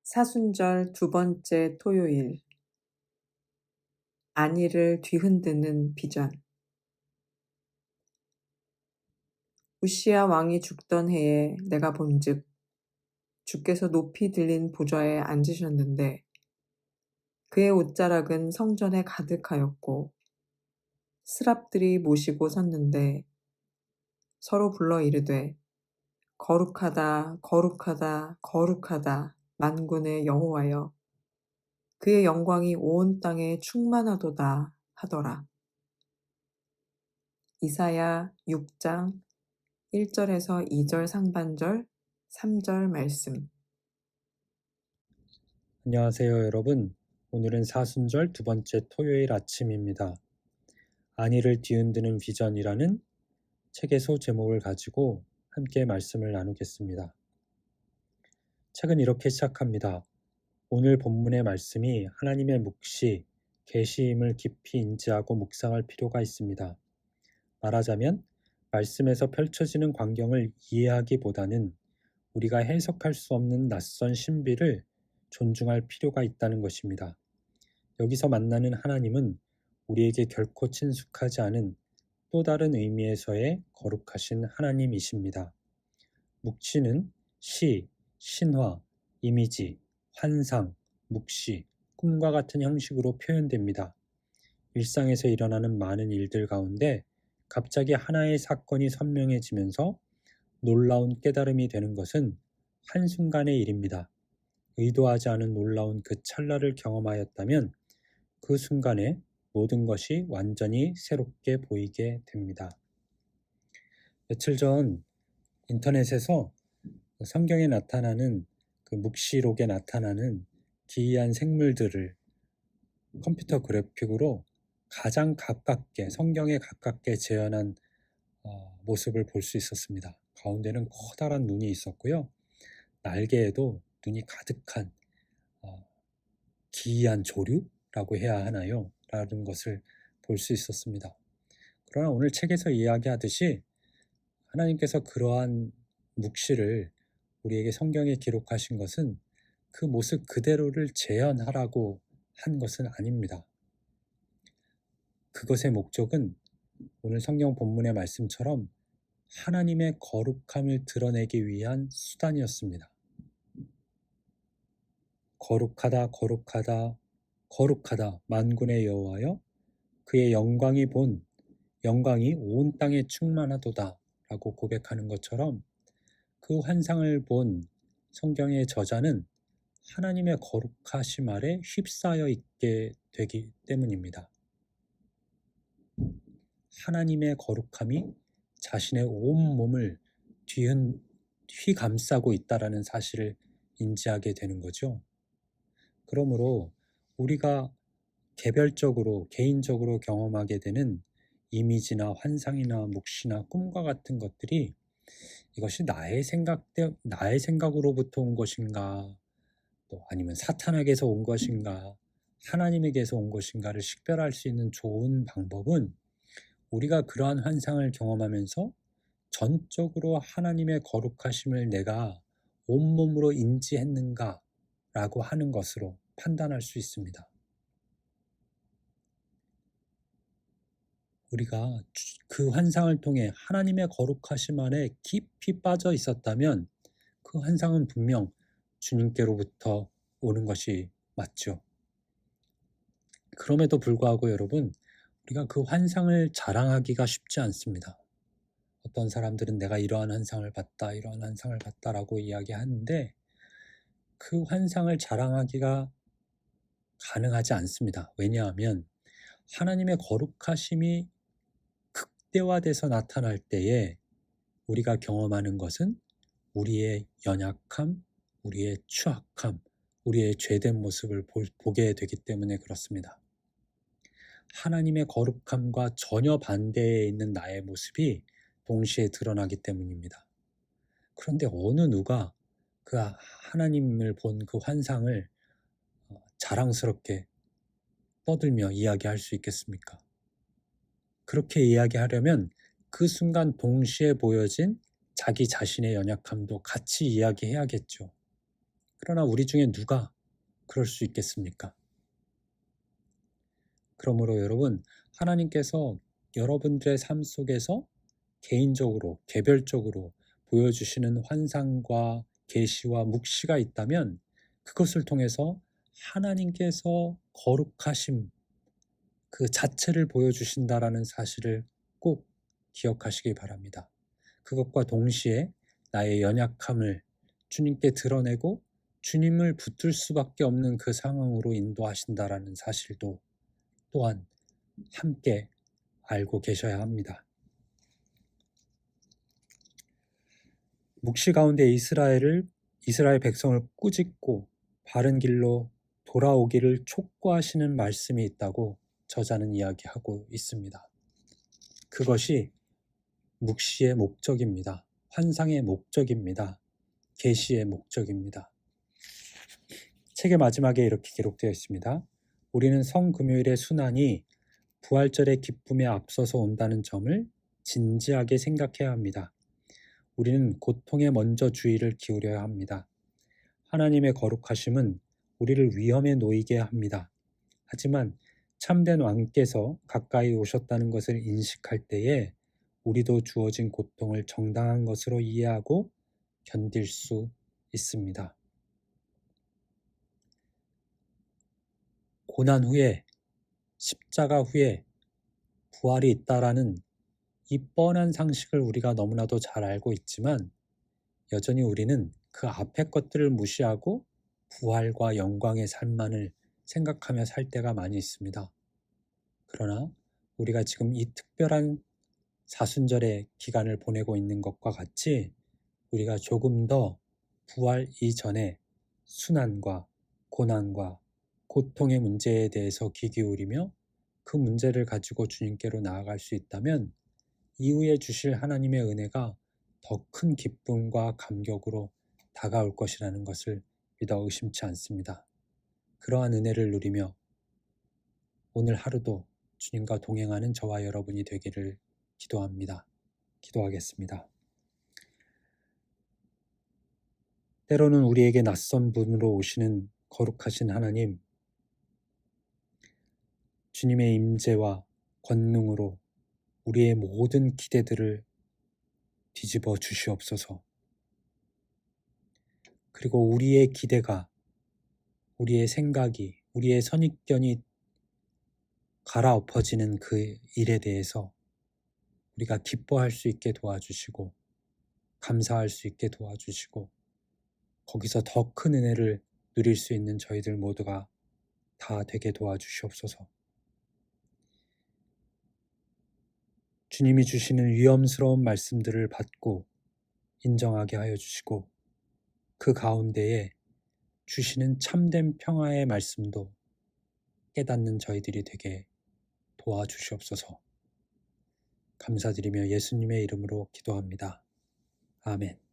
사순절 두 번째 토요일. 안위를 뒤흔드는 비전. 우시야 왕이 죽던 해에 내가 본즉 주께서 높이 들린 보좌에 앉으셨는데 그의 옷자락은 성전에 가득하였고 스랍들이 모시고 섰는데 서로 불러 이르되 거룩하다 거룩하다 거룩하다 만군의 여호와여, 그의 영광이 온 땅에 충만하도다 하더라. 이사야 6장 1절에서 2절 상반절, 3절 말씀. 안녕하세요, 여러분. 오늘은 사순절 두 번째 토요일 아침입니다. 안위를 뒤흔드는 비전이라는 책의 소제목을 가지고 함께 말씀을 나누겠습니다. 책은 이렇게 시작합니다. 오늘 본문의 말씀이 하나님의 묵시, 계시임을 깊이 인지하고 묵상할 필요가 있습니다. 말하자면 말씀에서 펼쳐지는 광경을 이해하기보다는 우리가 해석할 수 없는 낯선 신비를 존중할 필요가 있다는 것입니다. 여기서 만나는 하나님은 우리에게 결코 친숙하지 않은 또 다른 의미에서의 거룩하신 하나님이십니다. 묵시는 시, 신화, 이미지, 환상, 묵시, 꿈과 같은 형식으로 표현됩니다. 일상에서 일어나는 많은 일들 가운데 갑자기 하나의 사건이 선명해지면서 놀라운 깨달음이 되는 것은 한순간의 일입니다. 의도하지 않은 놀라운 그 찰나를 경험하였다면 그 순간에 모든 것이 완전히 새롭게 보이게 됩니다. 며칠 전 인터넷에서 성경에 나타나는 그 묵시록에 나타나는 기이한 생물들을 컴퓨터 그래픽으로 가장 가깝게, 성경에 가깝게 재현한 모습을 볼 수 있었습니다. 가운데는 커다란 눈이 있었고요. 날개에도 눈이 가득한 기이한 조류라고 해야 하나요? 라는 것을 볼 수 있었습니다. 그러나 오늘 책에서 이야기하듯이 하나님께서 그러한 묵시를 우리에게 성경에 기록하신 것은 그 모습 그대로를 재현하라고 한 것은 아닙니다. 그것의 목적은 오늘 성경 본문의 말씀처럼 하나님의 거룩함을 드러내기 위한 수단이었습니다. 거룩하다 거룩하다 거룩하다 만군의 여호와여, 그의 영광이 온 땅에 충만하도다 라고 고백하는 것처럼 그 환상을 본 성경의 저자는 하나님의 거룩하심 아래 휩싸여 있게 되기 때문입니다. 하나님의 거룩함이 자신의 온 몸을 휘감싸고 있다라는 사실을 인지하게 되는 거죠. 그러므로 우리가 개별적으로, 개인적으로 경험하게 되는 이미지나 환상이나 묵시나 꿈과 같은 것들이 이것이 나의 생각으로부터 온 것인가, 또 아니면 사탄에게서 온 것인가, 하나님에게서 온 것인가를 식별할 수 있는 좋은 방법은 우리가 그러한 환상을 경험하면서 전적으로 하나님의 거룩하심을 내가 온몸으로 인지했는가 라고 하는 것으로 판단할 수 있습니다. 우리가 그 환상을 통해 하나님의 거룩하심 안에 깊이 빠져 있었다면 그 환상은 분명 주님께로부터 오는 것이 맞죠. 그럼에도 불구하고 여러분, 우리가 그 환상을 자랑하기가 쉽지 않습니다. 어떤 사람들은 내가 이러한 환상을 봤다, 이러한 환상을 봤다라고 이야기하는데 그 환상을 자랑하기가 가능하지 않습니다. 왜냐하면 하나님의 거룩하심이 극대화돼서 나타날 때에 우리가 경험하는 것은 우리의 연약함, 우리의 추악함, 우리의 죄된 모습을 보게 되기 때문에 그렇습니다. 하나님의 거룩함과 전혀 반대에 있는 나의 모습이 동시에 드러나기 때문입니다. 그런데 어느 누가 그 하나님을 본 그 환상을 자랑스럽게 떠들며 이야기할 수 있겠습니까? 그렇게 이야기하려면 그 순간 동시에 보여진 자기 자신의 연약함도 같이 이야기해야겠죠. 그러나 우리 중에 누가 그럴 수 있겠습니까? 그러므로 여러분, 하나님께서 여러분들의 삶 속에서 개인적으로, 개별적으로 보여주시는 환상과 계시와 묵시가 있다면 그것을 통해서 하나님께서 거룩하심 그 자체를 보여주신다라는 사실을 꼭 기억하시기 바랍니다. 그것과 동시에 나의 연약함을 주님께 드러내고 주님을 붙들 수밖에 없는 그 상황으로 인도하신다라는 사실도 또한 함께 알고 계셔야 합니다. 묵시 가운데 이스라엘 백성을 꾸짖고 바른 길로 돌아오기를 촉구하시는 말씀이 있다고 저자는 이야기하고 있습니다. 그것이 묵시의 목적입니다. 환상의 목적입니다. 계시의 목적입니다. 책의 마지막에 이렇게 기록되어 있습니다. 우리는 성금요일의 순환이 부활절의 기쁨에 앞서서 온다는 점을 진지하게 생각해야 합니다. 우리는 고통에 먼저 주의를 기울여야 합니다. 하나님의 거룩하심은 우리를 위험에 놓이게 합니다. 하지만 참된 왕께서 가까이 오셨다는 것을 인식할 때에 우리도 주어진 고통을 정당한 것으로 이해하고 견딜 수 있습니다. 고난 후에, 십자가 후에 부활이 있다라는 이 뻔한 상식을 우리가 너무나도 잘 알고 있지만 여전히 우리는 그 앞의 것들을 무시하고 부활과 영광의 삶만을 생각하며 살 때가 많이 있습니다. 그러나 우리가 지금 이 특별한 사순절의 기간을 보내고 있는 것과 같이 우리가 조금 더 부활 이전에 순환과 고난과 고통의 문제에 대해서 귀 기울이며 그 문제를 가지고 주님께로 나아갈 수 있다면 이후에 주실 하나님의 은혜가 더 큰 기쁨과 감격으로 다가올 것이라는 것을 믿어 의심치 않습니다. 그러한 은혜를 누리며 오늘 하루도 주님과 동행하는 저와 여러분이 되기를 기도합니다. 기도하겠습니다. 때로는 우리에게 낯선 분으로 오시는 거룩하신 하나님, 주님의 임재와 권능으로 우리의 모든 기대들을 뒤집어 주시옵소서. 그리고 우리의 기대가, 우리의 생각이, 우리의 선입견이 갈아엎어지는 그 일에 대해서 우리가 기뻐할 수 있게 도와주시고 감사할 수 있게 도와주시고 거기서 더 큰 은혜를 누릴 수 있는 저희들 모두가 다 되게 도와주시옵소서. 주님이 주시는 위험스러운 말씀들을 받고 인정하게 하여 주시고 그 가운데에 주시는 참된 평화의 말씀도 깨닫는 저희들이 되게 도와주시옵소서. 감사드리며 예수님의 이름으로 기도합니다. 아멘.